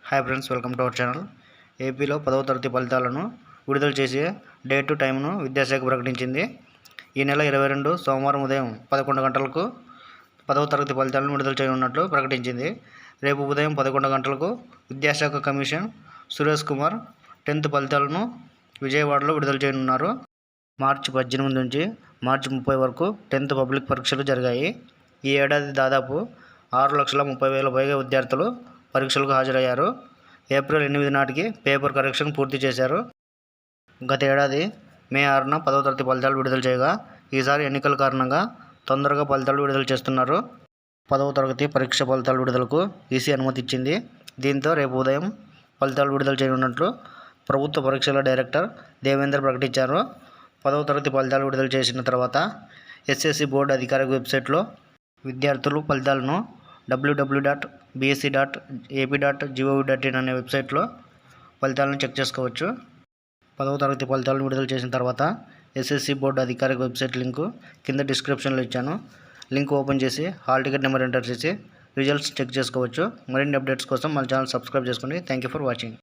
Hi friends, welcome to our channel. ఏపీలో 10వ తరగతి ఫలితాలను విడుదల చేసే డేటు టైంను విద్యాశాఖ ప్రకటించింది. ఈ నెల 22 సోమవారం ఉదయం 11 గంటలకు 10వ తరగతి ఫలితాలను విడుదల చేయనున్నట్లు ప్రకటించింది. రేపు ఉదయం 11 గంటలకు విద్యాశాఖ కమిషన్ సురేష్ కుమార్ 10th ఫలితాలను విజయవాడలో విడుదల చేయనున్నారు. మార్చి 18 నుంచి మార్చి 30 వరకు 10th పబ్లిక్ పరీక్షలు జరిగాయి. ఈ ఏడాది దాదాపు 6,30,000 పైగా విద్యార్థులు పరీక్షలకు హాజరయ్యారు. ఏప్రిల్ 8 నాటికి పేపర్ కరెక్షన్ పూర్తి చేశారు. గత ఏడాది మే 6న 10వ తరగతి ఫలితాలు విడుదల చేయగా, ఈసారి ఎన్నికల కారణంగా తొందరగా ఫలితాలు విడుదల చేస్తున్నారు. 10వ తరగతి పరీక్ష ఫలితాల విడుదలకు ఈసీ అనుమతి ఇచ్చింది. దీంతో రేపు ఉదయం ఫలితాలు విడుదల చేయనున్నట్లు ప్రభుత్వ పరీక్షల డైరెక్టర్ దేవేందర్ ప్రకటించారు. 10వ తరగతి ఫలితాలు విడుదల చేసిన తర్వాత ఎస్ఎస్సి బోర్డు అధికారిక వెబ్సైట్లో విద్యార్థులు ఫలితాలను www.bsc.ap.gov.in అనే వెబ్సైట్లో ఫలితాలను చెక్ చేసుకోవచ్చు. 10వ తరగతి ఫలితాలను విడుదల చేసిన తర్వాత ఎస్ఎస్సి బోర్డు అధికారిక వెబ్సైట్ లింకు కింద డిస్క్రిప్షన్లో ఇచ్చాను. లింక్ ఓపెన్ చేసి హాల్ టికెట్ నెంబర్ ఎంటర్ చేసి రిజల్ట్స్ చెక్ చేసుకోవచ్చు. మరిన్ని అప్డేట్స్ కోసం మన ఛానల్ సబ్స్క్రైబ్ చేసుకోండి. Thank you for watching.